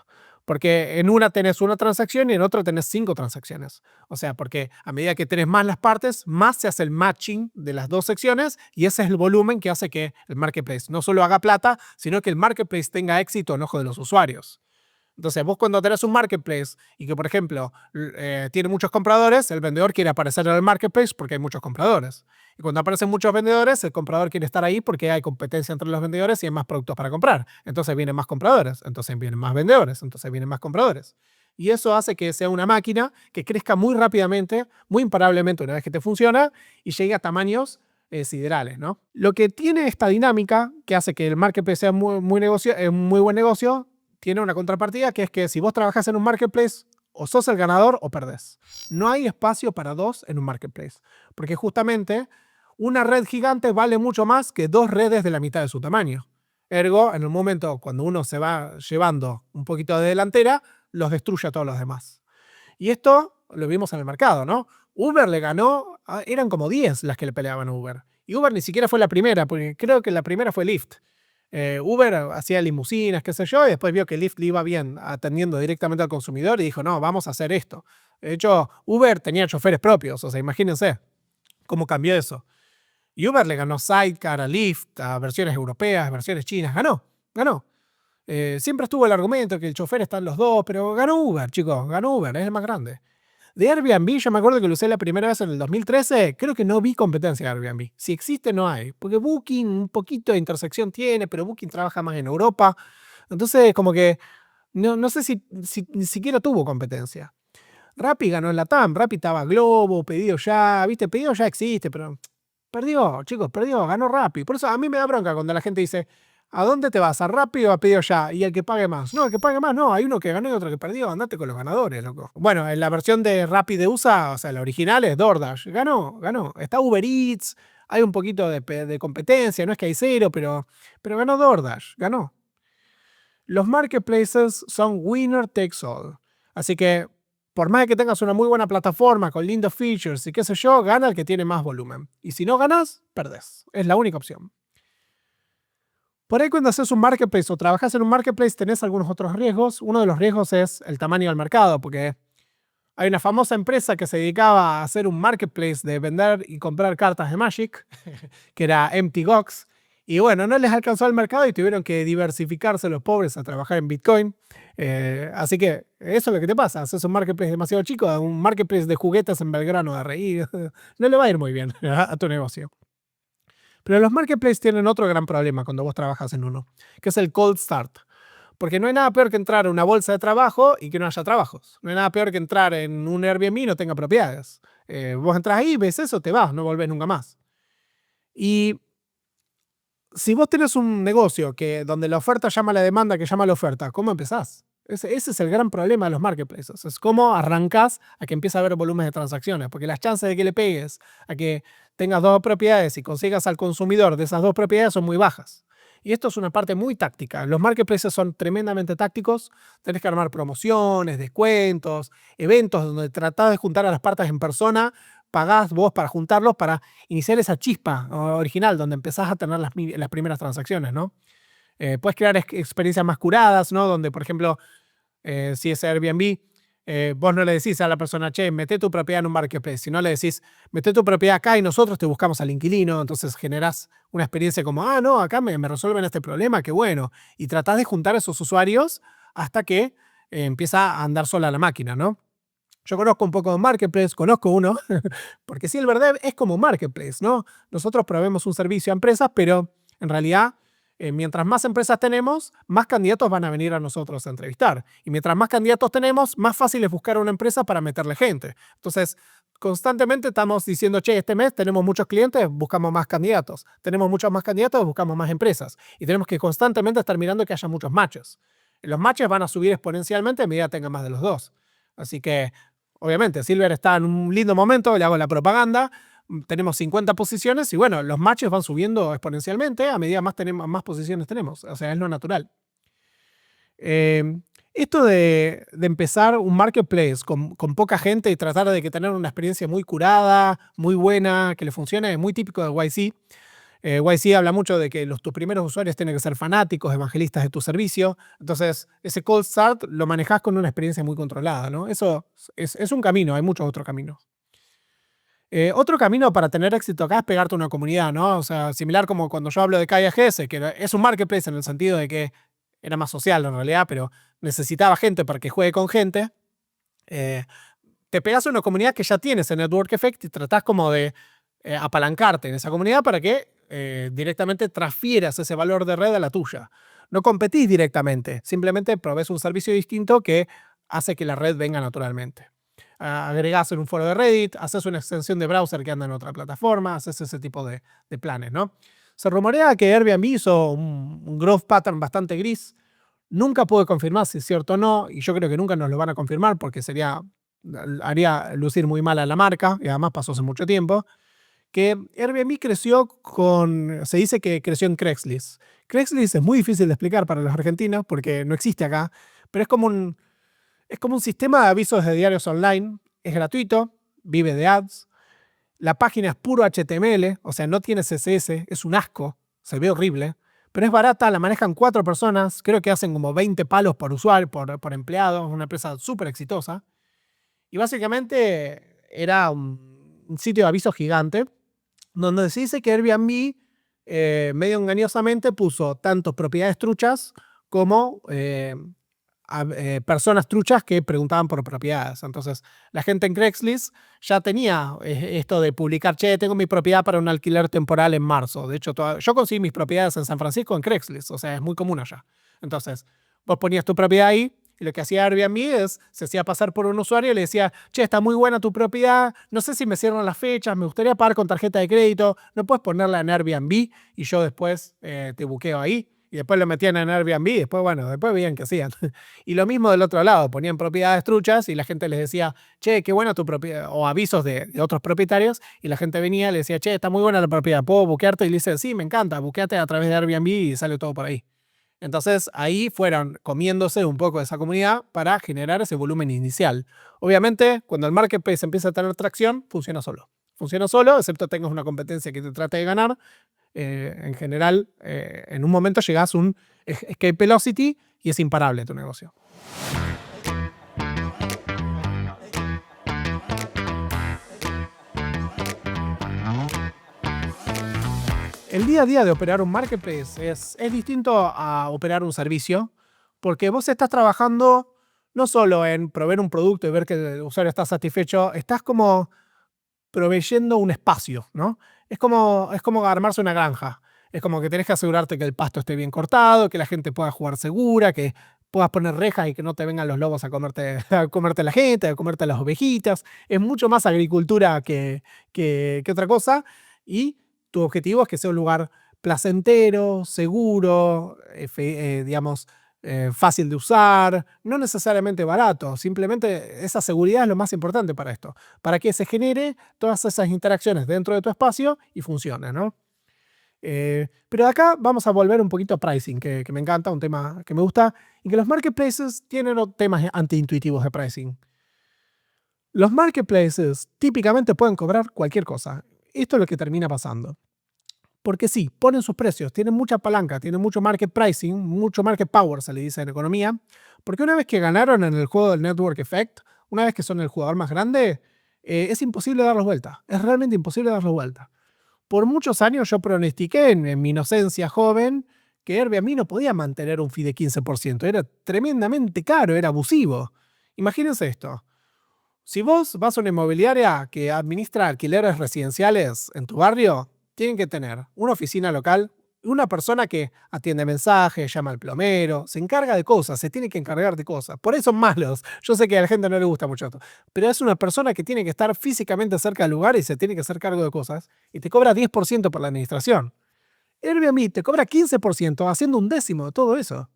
Porque en una tenés una transacción y en otra tenés 5 transacciones. O sea, porque a medida que tenés más las partes, más se hace el matching de las 2 secciones y ese es el volumen que hace que el marketplace no solo haga plata, sino que el marketplace tenga éxito en ojo de los usuarios. Entonces, vos cuando tenés un marketplace y que, por ejemplo, tiene muchos compradores, el vendedor quiere aparecer en el marketplace porque hay muchos compradores. Y cuando aparecen muchos vendedores, el comprador quiere estar ahí porque hay competencia entre los vendedores y hay más productos para comprar. Entonces vienen más compradores, entonces vienen más vendedores, entonces vienen más compradores. Y eso hace que sea una máquina que crezca muy rápidamente, muy imparablemente una vez que te funciona y llegue a tamaños siderales, ¿no? Lo que tiene esta dinámica que hace que el marketplace sea muy buen negocio tiene una contrapartida que es que si vos trabajás en un marketplace, o sos el ganador o perdés. No hay espacio para 2 en un marketplace. Porque justamente una red gigante vale mucho más que 2 redes de la mitad de su tamaño. Ergo, en el momento cuando uno se va llevando un poquito de delantera, los destruye a todos los demás. Y esto lo vimos en el mercado, ¿no? Uber le ganó, eran como 10 las que le peleaban a Uber. Y Uber ni siquiera fue la primera, porque creo que la primera fue Lyft. Uber hacía limusinas, qué sé yo, y después vio que Lyft le iba bien atendiendo directamente al consumidor y dijo, no, vamos a hacer esto. De hecho, Uber tenía choferes propios, o sea, imagínense cómo cambió eso. Y Uber le ganó Sidecar a Lyft, a versiones europeas, versiones chinas, ganó. Siempre estuvo el argumento que el chofer está en los dos, pero ganó Uber, chicos, ganó Uber, es el más grande. De Airbnb, yo me acuerdo que lo usé la primera vez en el 2013, creo que no vi competencia de Airbnb. Si existe, no hay. Porque Booking un poquito de intersección tiene, pero Booking trabaja más en Europa. Entonces, como que no sé si ni siquiera tuvo competencia. Rappi ganó en la TAM, Rappi estaba Globo, Pedido Ya, viste, Pedido Ya existe, pero perdió, chicos, perdió, ganó Rappi. Por eso a mí me da bronca cuando la gente dice, ¿a dónde te vas? ¿A Rappi o a Pedido Ya? Y el que pague más. No, el que pague más no, hay uno que ganó y otro que perdió, andate con los ganadores, loco. Bueno, en la versión de Rappi de USA, o sea, la original es DoorDash, ganó. Está Uber Eats, hay un poquito de competencia, no es que hay cero, pero ganó DoorDash, ganó. Los marketplaces son winner takes all. Así que, por más que tengas una muy buena plataforma con lindos features y qué sé yo, gana el que tiene más volumen. Y si no ganas, perdés. Es la única opción. Por ahí cuando haces un marketplace o trabajas en un marketplace tenés algunos otros riesgos. Uno de los riesgos es el tamaño del mercado, porque hay una famosa empresa que se dedicaba a hacer un marketplace de vender y comprar cartas de Magic, que era Empty Gox. Y bueno, no les alcanzó el mercado y tuvieron que diversificarse los pobres a trabajar en Bitcoin. Así que eso es lo que te pasa. Haces un marketplace demasiado chico, un marketplace de juguetes en Belgrano de reír. No le va a ir muy bien a tu negocio. Pero los marketplaces tienen otro gran problema cuando vos trabajas en uno, que es el cold start. Porque no hay nada peor que entrar a una bolsa de trabajo y que no haya trabajos. No hay nada peor que entrar en un Airbnb y no tenga propiedades. Vos entras ahí, ves eso, te vas, no volvés nunca más. Y si vos tenés un negocio donde la oferta llama a la demanda, que llama a la oferta, ¿cómo empezás? Ese es el gran problema de los marketplaces. Es cómo arrancás a que empiece a haber volumen de transacciones. Porque las chances de que le pegues a que tengas dos propiedades y consigas al consumidor de esas dos propiedades son muy bajas. Y esto es una parte muy táctica. Los marketplaces son tremendamente tácticos. Tenés que armar promociones, descuentos, eventos donde tratás de juntar a las partes en persona, pagás vos para juntarlos, para iniciar esa chispa original donde empezás a tener las primeras transacciones, ¿no? Puedes crear experiencias más curadas, ¿no? Donde, por ejemplo, si es Airbnb, vos no le decís a la persona, che, mete tu propiedad en un marketplace, sino le decís, mete tu propiedad acá y nosotros te buscamos al inquilino, entonces generás una experiencia como, no, acá me resuelven este problema, qué bueno. Y tratás de juntar a esos usuarios hasta que empieza a andar sola la máquina, ¿no? Yo conozco un poco de marketplace, conozco uno, porque Silverdev es como un marketplace, ¿no? Nosotros proveemos un servicio a empresas, pero en realidad, mientras más empresas tenemos, más candidatos van a venir a nosotros a entrevistar. Y mientras más candidatos tenemos, más fácil es buscar una empresa para meterle gente. Entonces, constantemente estamos diciendo, che, este mes tenemos muchos clientes, buscamos más candidatos. Tenemos muchos más candidatos, buscamos más empresas. Y tenemos que constantemente estar mirando que haya muchos matches. Los matches van a subir exponencialmente a medida que tenga más de los dos. Así que obviamente, Silver está en un lindo momento, le hago la propaganda, tenemos 50 posiciones y bueno, los matches van subiendo exponencialmente a medida más posiciones tenemos. O sea, es lo natural. Esto de empezar un marketplace con poca gente y tratar de tener una experiencia muy curada, muy buena, que le funcione, es muy típico de YC. YC habla mucho de que tus primeros usuarios tienen que ser fanáticos, evangelistas de tu servicio. Entonces, ese cold start lo manejás con una experiencia muy controlada, ¿no? Eso es un camino, hay muchos otros caminos. Otro camino para tener éxito acá es pegarte a una comunidad, ¿no? O sea, similar como cuando yo hablo de KGS, que es un marketplace en el sentido de que era más social en realidad, pero necesitaba gente para que juegue con gente. Te pegas a una comunidad que ya tiene ese network effect y tratás como de apalancarte en esa comunidad para que directamente transfieras ese valor de red a la tuya. No competís directamente, simplemente provees un servicio distinto que hace que la red venga naturalmente. Agregás en un foro de Reddit, haces una extensión de browser que anda en otra plataforma, haces ese tipo de planes, ¿no? Se rumorea que Airbnb hizo un growth pattern bastante gris. Nunca pude confirmar si es cierto o no, y yo creo que nunca nos lo van a confirmar porque haría lucir muy mal a la marca, y además pasó hace mucho tiempo, que Airbnb se dice que creció en Craigslist. Craigslist es muy difícil de explicar para los argentinos porque no existe acá, pero es como un sistema de avisos de diarios online, es gratuito, vive de ads, la página es puro HTML, o sea, no tiene CSS, es un asco, se ve horrible, pero es barata, la manejan 4 personas, creo que hacen como 20 palos por usuario, por empleado, es una empresa súper exitosa. Y básicamente era un sitio de avisos gigante, donde se dice que Airbnb medio engañosamente puso tanto propiedades truchas como personas truchas que preguntaban por propiedades. Entonces, la gente en Craigslist ya tenía esto de publicar, che, tengo mi propiedad para un alquiler temporal en marzo. De hecho, yo conseguí mis propiedades en San Francisco en Craigslist, o sea, es muy común allá. Entonces, vos ponías tu propiedad ahí y lo que hacía Airbnb es, se hacía pasar por un usuario y le decía, che, está muy buena tu propiedad, no sé si me cierran las fechas, me gustaría pagar con tarjeta de crédito, ¿no puedes ponerla en Airbnb? Y yo después te buqueo ahí. Y después lo metían en Airbnb y después, bueno, después veían que hacían. Y lo mismo del otro lado, ponían propiedades truchas y la gente les decía, che, qué buena tu propiedad, o avisos de otros propietarios, y la gente venía y le decía, che, está muy buena la propiedad, ¿puedo buquearte? Y le dice, sí, me encanta, buqueate a través de Airbnb y sale todo por ahí. Entonces ahí fueron comiéndose un poco de esa comunidad para generar ese volumen inicial. Obviamente, cuando el marketplace empieza a tener tracción, funciona solo. Funciona solo, excepto tengas una competencia que te trate de ganar. En general, en un momento llegas a un escape velocity y es imparable tu negocio. El día a día de operar un marketplace es distinto a operar un servicio, porque vos estás trabajando no solo en proveer un producto y ver que el usuario está satisfecho, estás como proveyendo un espacio, ¿no? Es como armarse una granja. Es como que tenés que asegurarte que el pasto esté bien cortado, que la gente pueda jugar segura, que puedas poner rejas y que no te vengan los lobos a comerte, a comerte la gente, a comerte las ovejitas. Es mucho más agricultura que otra cosa. Y tu objetivo es que sea un lugar placentero, seguro, digamos, fácil de usar, no necesariamente barato, simplemente esa seguridad es lo más importante para esto, para que se genere todas esas interacciones dentro de tu espacio y funcione, ¿no? Pero de acá vamos a volver un poquito a pricing, que me encanta, un tema que me gusta, y que los marketplaces tienen temas antiintuitivos de pricing. Los marketplaces típicamente pueden cobrar cualquier cosa. Esto es lo que termina pasando. Porque sí, ponen sus precios, tienen mucha palanca, tienen mucho market pricing, mucho market power, se le dice en economía, porque una vez que ganaron en el juego del network effect, una vez que son el jugador más grande, es imposible darlos vuelta, es realmente imposible darlos vuelta. Por muchos años yo pronostiqué en mi inocencia joven que Airbnb no podía mantener un fee de 15%, era tremendamente caro, era abusivo. Imagínense esto. Si vos vas a una inmobiliaria que administra alquileres residenciales en tu barrio, tienen que tener una oficina local, una persona que atiende mensajes, llama al plomero, se encarga de cosas, se tiene que encargar de cosas. Por eso son malos. Yo sé que a la gente no le gusta mucho esto, pero es una persona que tiene que estar físicamente cerca del lugar y se tiene que hacer cargo de cosas y te cobra 10% por la administración. Airbnb te cobra 15% haciendo un décimo de todo eso.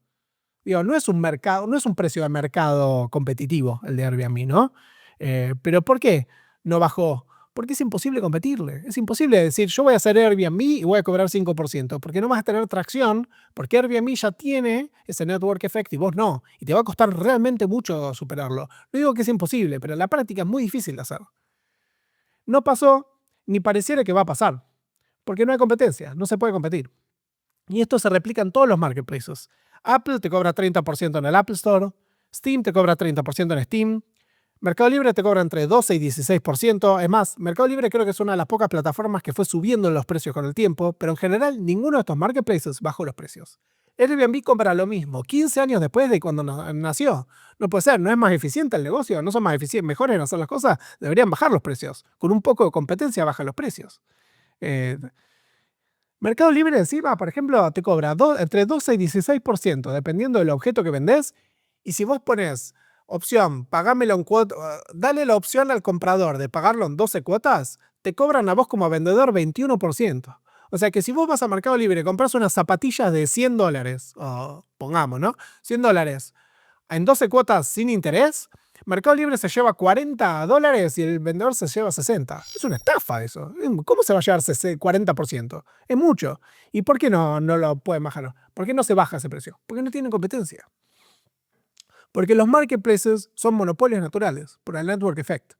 Digo, no es un mercado, no es un precio de mercado competitivo el de Airbnb, ¿no? ¿Pero por qué no bajó? Porque es imposible competirle. Es imposible decir, yo voy a hacer Airbnb y voy a cobrar 5%, porque no vas a tener tracción, porque Airbnb ya tiene ese network effect y vos no. Y te va a costar realmente mucho superarlo. No digo que es imposible, pero en la práctica es muy difícil de hacer. No pasó, ni pareciera que va a pasar, porque no hay competencia, no se puede competir. Y esto se replica en todos los marketplaces. Apple te cobra 30% en el Apple Store, Steam te cobra 30% en Steam, Mercado Libre te cobra entre 12 y 16%. Es más, Mercado Libre creo que es una de las pocas plataformas que fue subiendo los precios con el tiempo, pero en general ninguno de estos marketplaces bajó los precios. Airbnb compra lo mismo 15 años después de cuando nació. No puede ser, no es más eficiente el negocio, no son más eficientes, mejores en hacer las cosas, deberían bajar los precios. Con un poco de competencia bajan los precios. Mercado Libre encima, por ejemplo, te cobra entre 12 y 16%, dependiendo del objeto que vendés. Y si vos pones opción, pagámelo en cuotas, dale la opción al comprador de pagarlo en 12 cuotas, te cobran a vos como vendedor 21%. O sea que si vos vas a Mercado Libre y compras unas zapatillas de $100, o pongamos, ¿no? $100 en 12 cuotas sin interés, Mercado Libre se lleva $40 y el vendedor se lleva 60. Es una estafa eso. ¿Cómo se va a llevar 40%? Es mucho. ¿Y por qué no lo pueden bajar? ¿Por qué no se baja ese precio? Porque no tienen competencia. Porque los marketplaces son monopolios naturales, por el network effect.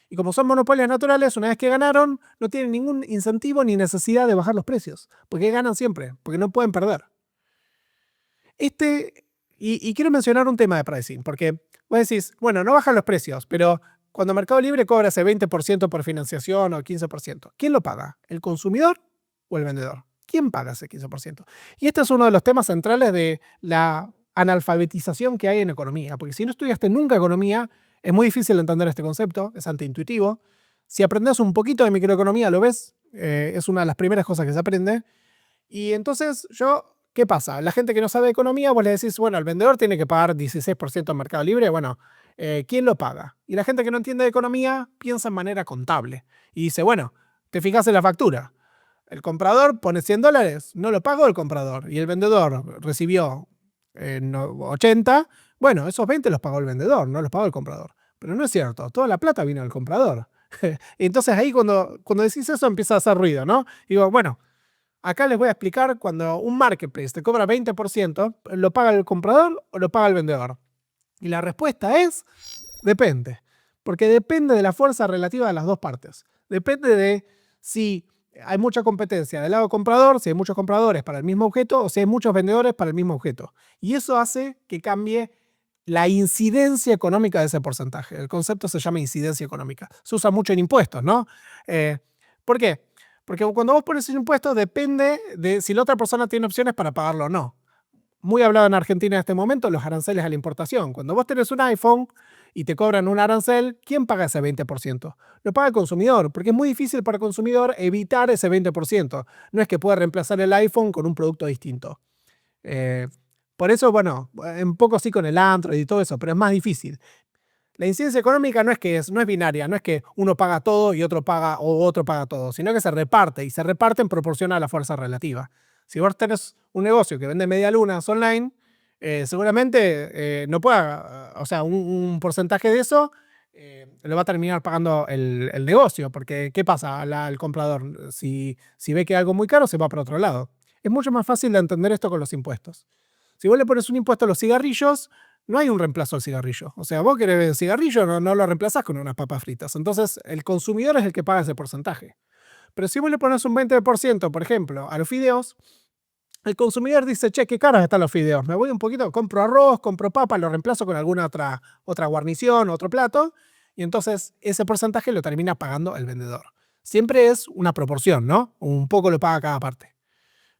Y como son monopolios naturales, una vez que ganaron, no tienen ningún incentivo ni necesidad de bajar los precios. Porque ganan siempre, porque no pueden perder. Y quiero mencionar un tema de pricing, porque vos decís, bueno, no bajan los precios, pero cuando Mercado Libre cobra ese 20% por financiación o 15%, ¿quién lo paga? ¿El consumidor o el vendedor? ¿Quién paga ese 15%? Y este es uno de los temas centrales de la analfabetización que hay en economía, porque si no estudiaste nunca economía, es muy difícil entender este concepto, es antiintuitivo. Si aprendes un poquito de microeconomía, lo ves, es una de las primeras cosas que se aprende. Y entonces ¿qué pasa? La gente que no sabe de economía, vos le decís, bueno, el vendedor tiene que pagar 16% en Mercado Libre, bueno, ¿quién lo paga? Y la gente que no entiende de economía piensa en manera contable. Y dice, bueno, te fijas en la factura. El comprador pone $100, no lo pagó el comprador. Y el vendedor recibió 80, bueno, esos 20 los pagó el vendedor, no los pagó el comprador. Pero no es cierto, toda la plata vino del comprador. Entonces ahí cuando decís eso empieza a hacer ruido, ¿no? Y digo, bueno, acá les voy a explicar cuando un marketplace te cobra 20%, ¿lo paga el comprador o lo paga el vendedor? Y la respuesta es, depende. Porque depende de la fuerza relativa de las dos partes. Depende de si hay mucha competencia del lado comprador, si hay muchos compradores para el mismo objeto o si hay muchos vendedores para el mismo objeto. Y eso hace que cambie la incidencia económica de ese porcentaje. El concepto se llama incidencia económica. Se usa mucho en impuestos, ¿no? ¿Por qué? Porque cuando vos pones un impuesto depende de si la otra persona tiene opciones para pagarlo o no. Muy hablado en Argentina en este momento, los aranceles a la importación. Cuando vos tenés un iPhone y te cobran un arancel, ¿quién paga ese 20%? Lo paga el consumidor, porque es muy difícil para el consumidor evitar ese 20%. No es que pueda reemplazar el iPhone con un producto distinto. Por eso, bueno, un poco sí con el Android y todo eso, pero es más difícil. La incidencia económica no es binaria, no es que uno paga todo y otro paga todo, sino que se reparte y se reparte en proporción a la fuerza relativa. Si vos tenés un negocio que vende medialunas online, seguramente no pueda, o sea, un porcentaje de eso lo va a terminar pagando el negocio, porque ¿qué pasa al comprador? Si ve que algo muy caro, se va para otro lado. Es mucho más fácil de entender esto con los impuestos. Si vos le pones un impuesto a los cigarrillos, no hay un reemplazo al cigarrillo. O sea, vos querés el cigarrillo, no lo reemplazás con unas papas fritas. Entonces, el consumidor es el que paga ese porcentaje. Pero si vos le pones un 20%, por ejemplo, a los fideos, el consumidor dice, che, qué caros están los fideos. Me voy un poquito, compro arroz, compro papa, lo reemplazo con alguna otra guarnición, otro plato, y entonces ese porcentaje lo termina pagando el vendedor. Siempre es una proporción, ¿no? Un poco lo paga cada parte.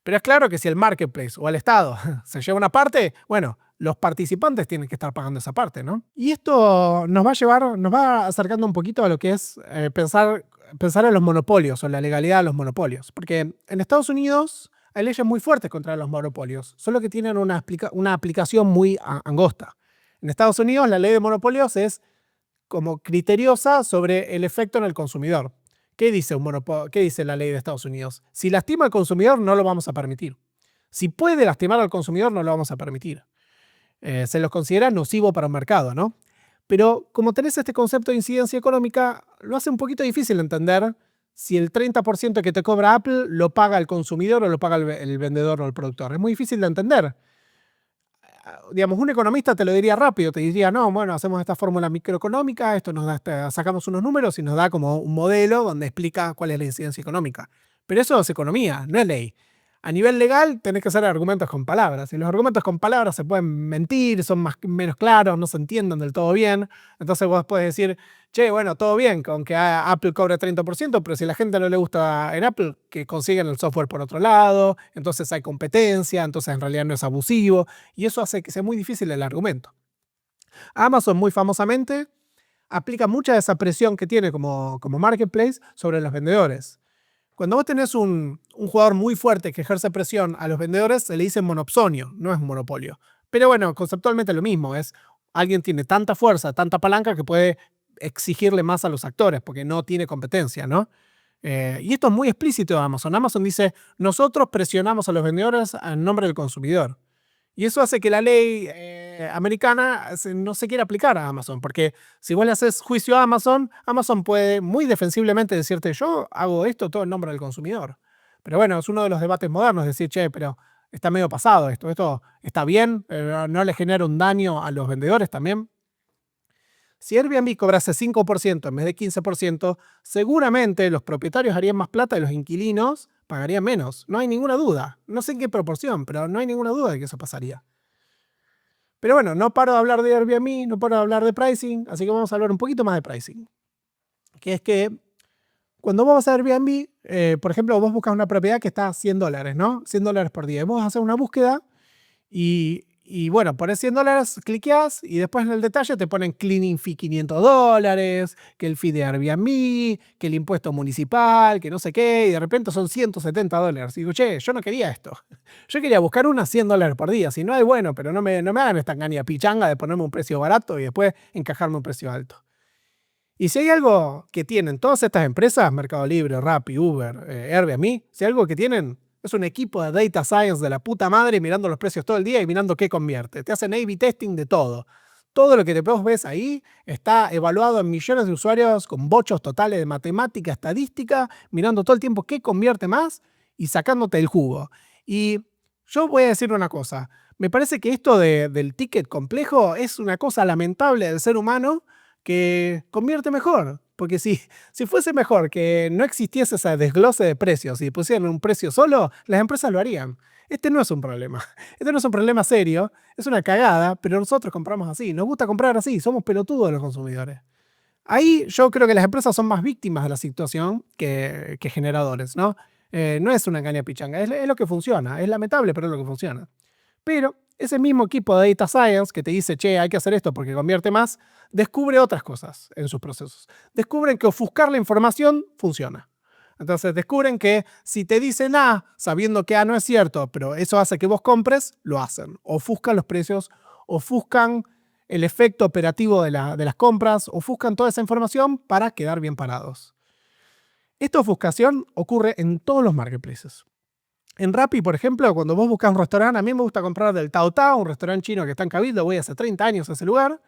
Pero es claro que si el marketplace o el Estado se lleva una parte, bueno, los participantes tienen que estar pagando esa parte, ¿no? Y esto nos va acercando un poquito a lo que es pensar en los monopolios o la legalidad de los monopolios. Porque en Estados Unidos hay leyes muy fuertes contra los monopolios, solo que tienen una aplicación muy angosta. En Estados Unidos la ley de monopolios es como criteriosa sobre el efecto en el consumidor. ¿Qué dice la ley de Estados Unidos? Si lastima al consumidor, no lo vamos a permitir. Si puede lastimar al consumidor, no lo vamos a permitir. Se los considera nocivo para un mercado, ¿no? Pero como tenés este concepto de incidencia económica, lo hace un poquito difícil entender si el 30% que te cobra Apple lo paga el consumidor o lo paga el vendedor o el productor. Es muy difícil de entender. Digamos, un economista te lo diría rápido, te diría, no, bueno, hacemos esta fórmula microeconómica, esto nos da, sacamos unos números y nos da como un modelo donde explica cuál es la incidencia económica. Pero eso es economía, no es ley. A nivel legal tenés que hacer argumentos con palabras, y los argumentos con palabras se pueden mentir, son menos claros, no se entienden del todo bien. Entonces vos podés decir, che, bueno, todo bien con que Apple cobre 30%, pero si a la gente no le gusta en Apple, que consiguen el software por otro lado, entonces hay competencia, entonces en realidad no es abusivo, y eso hace que sea muy difícil el argumento. Amazon muy famosamente aplica mucha de esa presión que tiene como marketplace sobre los vendedores. Cuando vos tenés un jugador muy fuerte que ejerce presión a los vendedores, se le dice monopsonio, no es un monopolio. Pero bueno, conceptualmente lo mismo, es alguien tiene tanta fuerza, tanta palanca que puede exigirle más a los actores porque no tiene competencia, ¿no? Y esto es muy explícito de Amazon. Amazon dice, nosotros presionamos a los vendedores en nombre del consumidor. Y eso hace que la ley americana no se quiera aplicar a Amazon, porque si vos le haces juicio a Amazon, Amazon puede muy defensivamente decirte, yo hago esto todo en nombre del consumidor. Pero bueno, es uno de los debates modernos, decir, che, pero está medio pasado esto está bien, no le genera un daño a los vendedores también. Si Airbnb cobrase 5% en vez de 15%, seguramente los propietarios harían más plata y los inquilinos pagarían menos. No hay ninguna duda. No sé en qué proporción, pero no hay ninguna duda de que eso pasaría. Pero bueno, no paro de hablar de Airbnb, no paro de hablar de pricing, así que vamos a hablar un poquito más de pricing. Que es que cuando vos vas a Airbnb, por ejemplo, vos buscas una propiedad que está a $100, ¿no? $100 por día. Y vos haces una búsqueda y bueno, pones $100, cliqueás y después en el detalle te ponen cleaning fee $500, que el fee de Airbnb, que el impuesto municipal, que no sé qué, y de repente son $170. Y digo, che, yo no quería esto. Yo quería buscar una $100 por día. Si no hay, bueno, pero no me hagan esta engaña pichanga de ponerme un precio barato y después encajarme un precio alto. Y si hay algo que tienen todas estas empresas, Mercado Libre, Rappi, Uber, Airbnb, si hay algo que tienen es un equipo de data science de la puta madre mirando los precios todo el día y mirando qué convierte. Te hacen A/B testing de todo. Todo lo que te ves ahí está evaluado en millones de usuarios con bochos totales de matemática, estadística, mirando todo el tiempo qué convierte más y sacándote el jugo. Y yo voy a decir una cosa. Me parece que esto del ticket complejo es una cosa lamentable del ser humano que convierte mejor. Porque si fuese mejor que no existiese ese desglose de precios y pusieran un precio solo, las empresas lo harían. Este no es un problema. Este no es un problema serio, es una cagada, pero nosotros compramos así. Nos gusta comprar así, somos pelotudos los consumidores. Ahí yo creo que las empresas son más víctimas de la situación que generadores, ¿no? No es una engaña pichanga, es lo que funciona. Es lamentable, pero es lo que funciona. Pero ese mismo equipo de Data Science que te dice, che, hay que hacer esto porque convierte más, descubre otras cosas en sus procesos. Descubren que ofuscar la información funciona. Entonces descubren que si te dicen A, sabiendo que A no es cierto, pero eso hace que vos compres, lo hacen. Ofuscan los precios, ofuscan el efecto operativo de las compras, ofuscan toda esa información para quedar bien parados. Esta ofuscación ocurre en todos los marketplaces. En Rappi, por ejemplo, cuando vos buscas un restaurante, a mí me gusta comprar del Tao Tao, un restaurante chino que está en Cabildo, voy hace 30 años a ese lugar,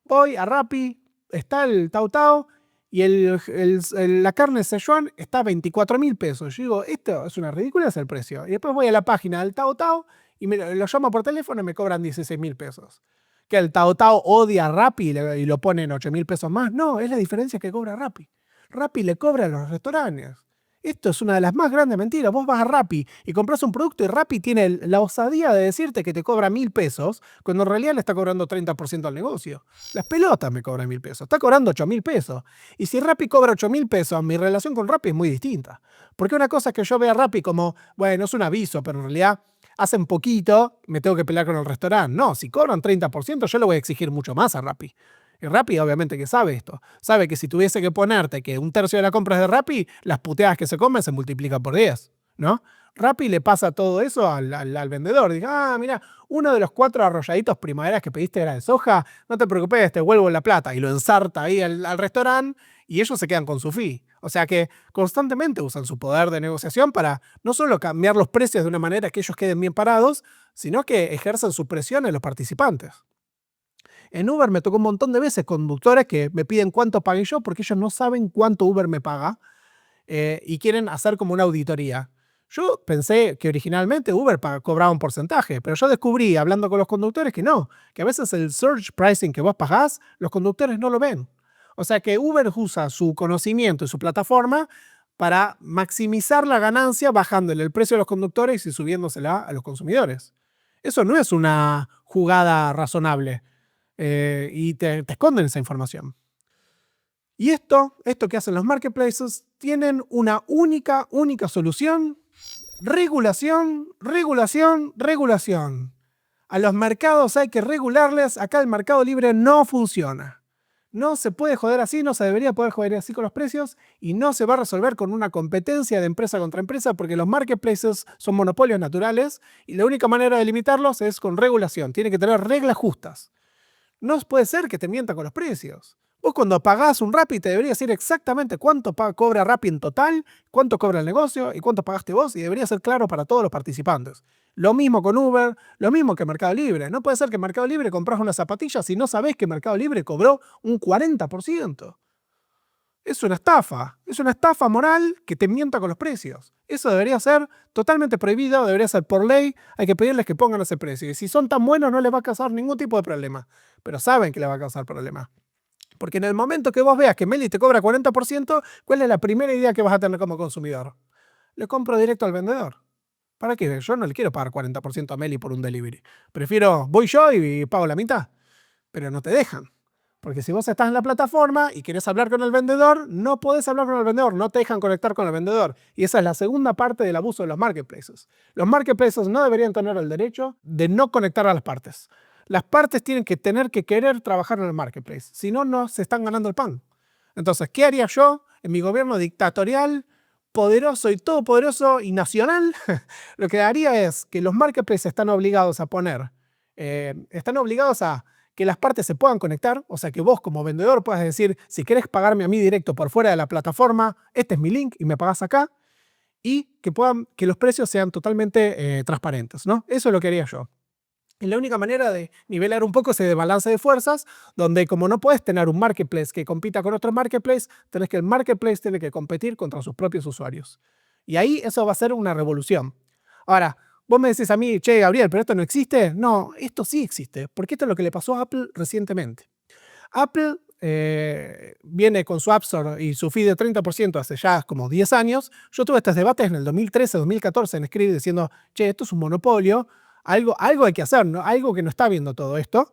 voy a Rappi, está el Tao Tao y la carne Szechuan está a 24.000 pesos. Yo digo, esto es una ridícula, es el precio. Y después voy a la página del Tao Tao y lo llamo por teléfono y me cobran 16.000 pesos. Que el Tao Tao odia a Rappi y lo pone en 8.000 pesos más. No, es la diferencia que cobra Rappi. Rappi le cobra a los restaurantes. Esto es una de las más grandes mentiras. Vos vas a Rappi y compras un producto y Rappi tiene la osadía de decirte que te cobra 1.000 pesos, cuando en realidad le está cobrando 30% al negocio. Las pelotas me cobran 1.000 pesos. Está cobrando 8.000 pesos. Y si Rappi cobra 8.000 pesos, mi relación con Rappi es muy distinta. Porque una cosa es que yo vea a Rappi como, bueno, es un aviso, pero en realidad hacen poquito, me tengo que pelear con el restaurante. No, si cobran 30%, yo le voy a exigir mucho más a Rappi. Y Rappi obviamente que sabe esto. Sabe que si tuviese que ponerte que un tercio de la compra es de Rappi, las puteadas que se comen se multiplican por 10, ¿no? Rappi le pasa todo eso al vendedor. Dice, mira, uno de los 4 arrolladitos primaveras que pediste era de soja, no te preocupes, te vuelvo la plata. Y lo ensarta ahí al restaurante y ellos se quedan con su fee. O sea que constantemente usan su poder de negociación para no solo cambiar los precios de una manera que ellos queden bien parados, sino que ejercen su presión en los participantes. En Uber me tocó un montón de veces conductores que me piden cuánto pagué yo porque ellos no saben cuánto Uber me paga y quieren hacer como una auditoría. Yo pensé que originalmente Uber cobraba un porcentaje, pero yo descubrí, hablando con los conductores, que no, que a veces el surge pricing que vos pagás, los conductores no lo ven. O sea que Uber usa su conocimiento y su plataforma para maximizar la ganancia bajándole el precio a los conductores y subiéndosela a los consumidores. Eso no es una jugada razonable. Y te esconden esa información. Y esto que hacen los marketplaces, tienen una única solución: regulación, regulación, regulación. A los mercados hay que regularles, acá el mercado libre no funciona. No se puede joder así, no se debería poder joder así con los precios y no se va a resolver con una competencia de empresa contra empresa porque los marketplaces son monopolios naturales y la única manera de limitarlos es con regulación. Tiene que tener reglas justas. No puede ser que te mientan con los precios. Vos cuando pagás un Rappi te debería decir exactamente cuánto cobra Rappi en total, cuánto cobra el negocio y cuánto pagaste vos y debería ser claro para todos los participantes. Lo mismo con Uber, lo mismo que Mercado Libre. No puede ser que en Mercado Libre compras unas zapatillas y no sabés que Mercado Libre cobró un 40%. Es una estafa moral que te mienta con los precios. Eso debería ser totalmente prohibido, debería ser por ley, hay que pedirles que pongan ese precio. Y si son tan buenos no les va a causar ningún tipo de problema, pero saben que les va a causar problema. Porque en el momento que vos veas que Meli te cobra 40%, ¿cuál es la primera idea que vas a tener como consumidor? Le compro directo al vendedor. ¿Para qué? Yo no le quiero pagar 40% a Meli por un delivery. Voy yo y pago la mitad. Pero no te dejan. Porque si vos estás en la plataforma y querés hablar con el vendedor, no podés hablar con el vendedor, no te dejan conectar con el vendedor. Y esa es la segunda parte del abuso de los marketplaces. Los marketplaces no deberían tener el derecho de no conectar a las partes. Las partes tienen que tener que querer trabajar en el marketplace. Si no, no se están ganando el pan. Entonces, ¿qué haría yo en mi gobierno dictatorial, poderoso y todopoderoso y nacional? Lo que haría es que los marketplaces están obligados a que las partes se puedan conectar, o sea que vos como vendedor puedas decir, si querés pagarme a mí directo por fuera de la plataforma, este es mi link y me pagás acá, y que los precios sean totalmente transparentes, ¿no? Eso es lo que haría yo. Y la única manera de nivelar un poco ese balance de fuerzas, donde como no puedes tener un marketplace que compita con otro marketplace, tenés que el marketplace tiene que competir contra sus propios usuarios. Y ahí eso va a ser una revolución. Ahora, vos me decís a mí, che, Gabriel, ¿pero esto no existe? No, esto sí existe, porque esto es lo que le pasó a Apple recientemente. Apple viene con su App Store y su fee de 30% hace ya como 10 años. Yo tuve estos debates en el 2013, 2014 en Scribd diciendo, che, esto es un monopolio, algo hay que hacer, ¿no? Algo que no está viendo todo esto.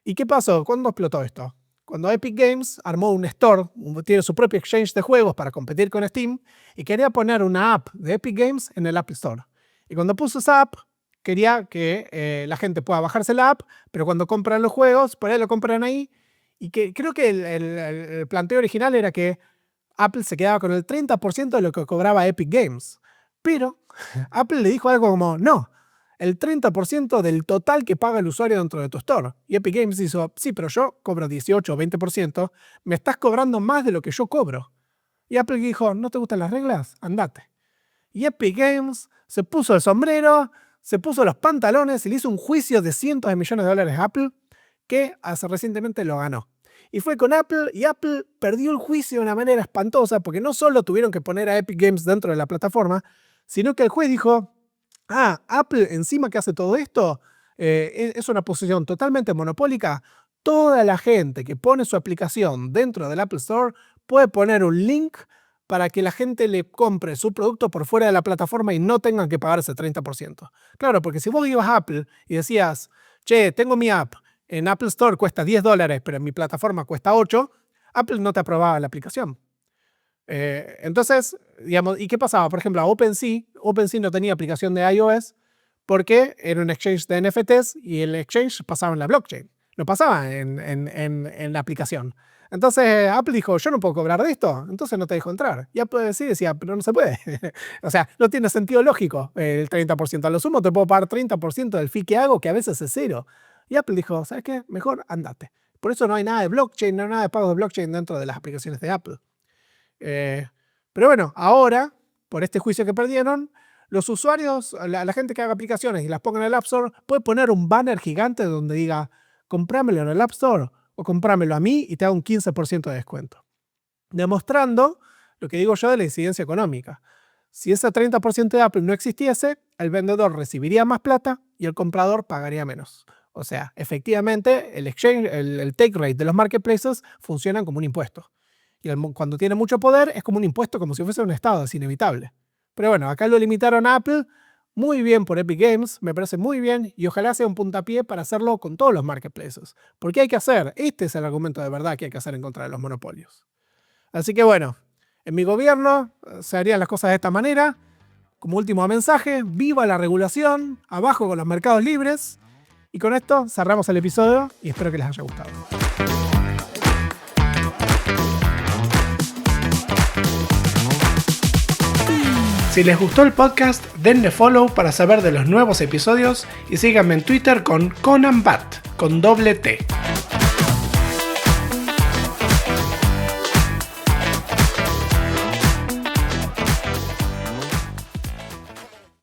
¿Y qué pasó? ¿Cuándo explotó esto? Cuando Epic Games armó un store, tiene su propio exchange de juegos para competir con Steam, y quería poner una app de Epic Games en el App Store. Y cuando puso esa app, quería que la gente pueda bajarse la app, pero cuando compran los juegos, por ahí lo compran ahí. Y que creo que el planteo original era que Apple se quedaba con el 30% de lo que cobraba Epic Games. Pero Apple le dijo algo como, no, el 30% del total que paga el usuario dentro de tu store. Y Epic Games hizo, sí, pero yo cobro 18 o 20%, me estás cobrando más de lo que yo cobro. Y Apple dijo, ¿no te gustan las reglas? Andate. Y Epic Games se puso el sombrero, se puso los pantalones y le hizo un juicio de cientos de millones de dólares a Apple, que hace recientemente lo ganó. Y fue con Apple, y Apple perdió el juicio de una manera espantosa, porque no solo tuvieron que poner a Epic Games dentro de la plataforma, sino que el juez dijo, Apple encima que hace todo esto, es una posición totalmente monopólica. Toda la gente que pone su aplicación dentro del Apple Store puede poner un link para que la gente le compre su producto por fuera de la plataforma y no tengan que pagar ese 30%. Claro, porque si vos ibas a Apple y decías, che, tengo mi app, en Apple Store cuesta $10, pero en mi plataforma cuesta 8, Apple no te aprobaba la aplicación. Entonces, digamos, ¿y qué pasaba? Por ejemplo, a OpenSea no tenía aplicación de iOS porque era un exchange de NFTs y el exchange pasaba en la blockchain, no pasaba en la aplicación. Entonces Apple dijo, yo no puedo cobrar de esto, entonces no te dejo entrar. Y Apple decía, pero no se puede. O sea, no tiene sentido lógico el 30%. A lo sumo te puedo pagar 30% del fee que hago, que a veces es cero. Y Apple dijo, ¿sabes qué? Mejor andate. Por eso no hay nada de blockchain, no hay nada de pagos de blockchain dentro de las aplicaciones de Apple. Pero bueno, ahora, por este juicio que perdieron, los usuarios, la gente que haga aplicaciones y las ponga en el App Store, puede poner un banner gigante donde diga, comprámelo en el App Store o comprámelo a mí y te hago un 15% de descuento. Demostrando lo que digo yo de la incidencia económica. Si ese 30% de Apple no existiese, el vendedor recibiría más plata y el comprador pagaría menos. O sea, efectivamente, el exchange, el take rate de los marketplaces funcionan como un impuesto. Y cuando tiene mucho poder, es como un impuesto, como si fuese un estado, es inevitable. Pero bueno, acá lo limitaron a Apple. Muy bien por Epic Games, me parece muy bien, y ojalá sea un puntapié para hacerlo con todos los marketplaces. Porque hay que hacer, este es el argumento de verdad que hay que hacer en contra de los monopolios. Así que bueno, en mi gobierno se harían las cosas de esta manera. Como último mensaje, viva la regulación, abajo con los mercados libres. Y con esto cerramos el episodio y espero que les haya gustado. Si les gustó el podcast, denle follow para saber de los nuevos episodios y síganme en Twitter con ConanBat, con doble T.